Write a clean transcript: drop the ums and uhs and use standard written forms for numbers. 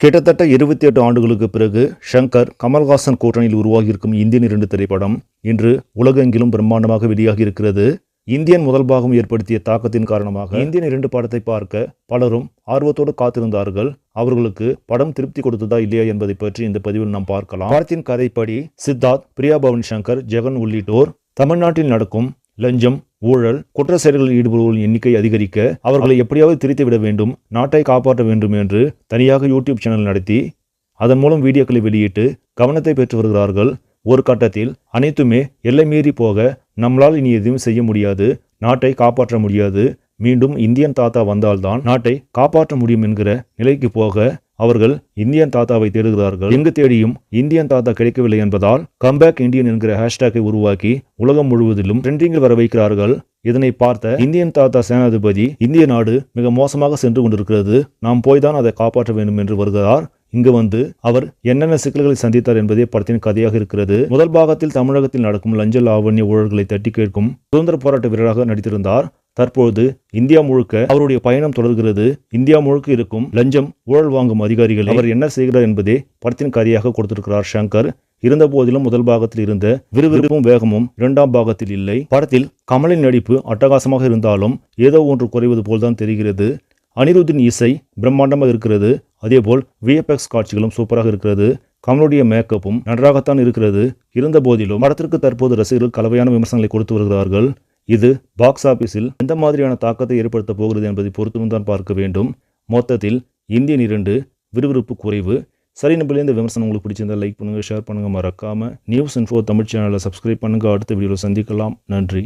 கிட்டத்தட்ட 28 ஆண்டுகளுக்கு பிறகு ஷங்கர் கமல்ஹாசன் கூட்டணியில் உருவாகியிருக்கும் இந்தியன் 2 திரைப்படம் இன்று உலகெங்கிலும் பிரம்மாண்டமாக வெளியாகி இருக்கிறது. இந்தியன் முதல் பாகம் ஏற்படுத்திய தாக்கத்தின் காரணமாக இந்தியன் 2 படத்தை பார்க்க பலரும் ஆர்வத்தோடு காத்திருந்தார்கள். அவர்களுக்கு படம் திருப்தி கொடுத்ததா இல்லையா என்பதை பற்றி இந்த பதிவில் நாம் பார்க்கலாம். படத்தின் கதைப்படி சித்தார்த், பிரியா பவானி சங்கர், ஜெகன் உள்ளிட்டோர் தமிழ்நாட்டில் நடக்கும் லஞ்சம், ஊழல், குற்ற செயல்களில் ஈடுபடுவோரின் எண்ணிக்கை அதிகரிக்க அவர்களை எப்படியாவது திரித்து விட வேண்டும், நாட்டை காப்பாற்ற வேண்டும் என்று தனியாக யூடியூப் சேனல் நடத்தி அதன் மூலம் வீடியோக்களை வெளியிட்டு கவனத்தை பெற்று வருகிறார்கள். ஒரு கட்டத்தில் அனைத்துமே எல்லை மீறி போக நம்மளால் இனி எதுவும் செய்ய முடியாது, நாட்டை காப்பாற்ற முடியாது, மீண்டும் இந்தியன் தாத்தா வந்தால்தான் நாட்டை காப்பாற்ற முடியும் என்கிற நிலைக்கு போக அவர்கள் இந்தியன் தாத்தாவை தேடுகிறார்கள். எங்கு தேடியும் இந்தியன் தாத்தா கிடைக்கவில்லை என்பதால் கம்பேக் இந்தியன் என்கிற ஹேஷ்டாக்கை உருவாக்கி உலகம் முழுவதிலும் ட்ரெண்டிங்கில் வர வைக்கிறார்கள். இதனை பார்த்த இந்தியன் தாத்தா சேனாதிபதி இந்திய நாடு மிக மோசமாக சென்று கொண்டிருக்கிறது, நாம் போய்தான் அதை காப்பாற்ற வேண்டும் என்று வருகிறார். இங்கு வந்து அவர் என்னென்ன சிக்கல்களை சந்தித்தார் என்பதே படத்தின் கதையாக இருக்கிறது. முதல் பாகத்தில் தமிழகத்தில் நடக்கும் லஞ்ச லாவண்ய ஊழல்களை தட்டி கேட்கும் சுதந்திர போராட்ட வீரராக நடித்திருந்தார். தற்போது இந்தியா முழுக்க அவருடைய பயணம் தொடர்கிறது. இந்தியா முழுக்க இருக்கும் லஞ்சம், ஊழல் வாங்கும் அதிகாரிகள் அவர் என்ன செய்கிறார் என்பதே படத்தின் கதையாக கொடுத்திருக்கிறார் ஷங்கர். இருந்த போதிலும் முதல் பாகத்தில் இருந்த விறுவிறுப்பும் வேகமும் இரண்டாம் பாகத்தில் இல்லை. படத்தில் கமலின் நடிப்பு அட்டகாசமாக இருந்தாலும் ஏதோ ஒன்று குறைவது போல்தான் தெரிகிறது. அனிருத்தின் இசை பிரம்மாண்டமாக இருக்கிறது. அதேபோல் விஎஃப்எக்ஸ் காட்சிகளும் சூப்பராக இருக்கிறது. கமலுடைய மேக்கப்பும் நன்றாகத்தான் இருக்கிறது. இருந்த போதிலும் படத்திற்கு தற்போது ரசிகர்கள் கலவையான விமர்சனங்களை கொடுத்து வருகிறார்கள். இது பாக்ஸ் ஆபீஸில் எந்த மாதிரியான தாக்கத்தை ஏற்படுத்த போகிறது என்பதை பொறுத்தும் தான் பார்க்க வேண்டும். மொத்தத்தில் இந்தியன் 2 விறுவிறுப்பு குறைவு. சரி, நம்பளே இந்த விமர்சனம் உங்களுக்கு பிடிச்சிருந்தா லைக் பண்ணுங்க, ஷேர் பண்ணுங்க, மறக்காம நியூஸ் இன்ஃபோ தமிழ் சேனலை சப்ஸ்கிரைப் பண்ணுங்க. அடுத்த வீடியோவில் சந்திக்கலாம். நன்றி.